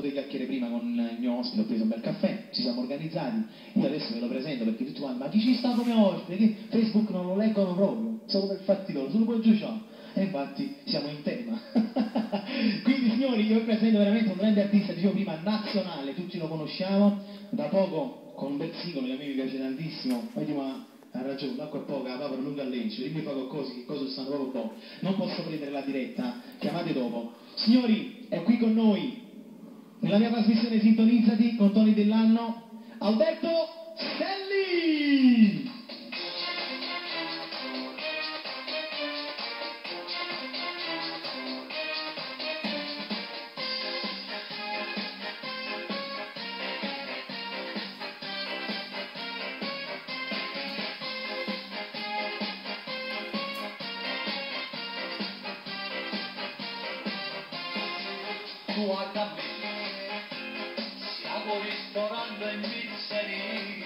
fatto due chiacchiere prima con il mio ospite, ho preso un bel caffè, ci siamo organizzati, io adesso ve lo presento perché tutti quanti, ma chi ci sta come ospite? Che Facebook non lo leggono proprio, solo per fatti loro, solo poi giù ciò. E infatti siamo in tema. Quindi signori, io vi presento veramente un grande artista, dicevo prima, nazionale, tutti lo conosciamo, da poco con un bel singolo che a me mi piace tantissimo, vediamo ha ragione, l'acqua è poca, la papera lunga a legge, dimmi poco cose, che cose stanno proprio poco, non posso prendere la diretta, chiamate dopo. Signori, è qui con noi, nella mia trasmissione Sintonizzati, con Tony Dell'Anno, Alberto Stelli! Guarda me, siamo ristorando in pizzeria,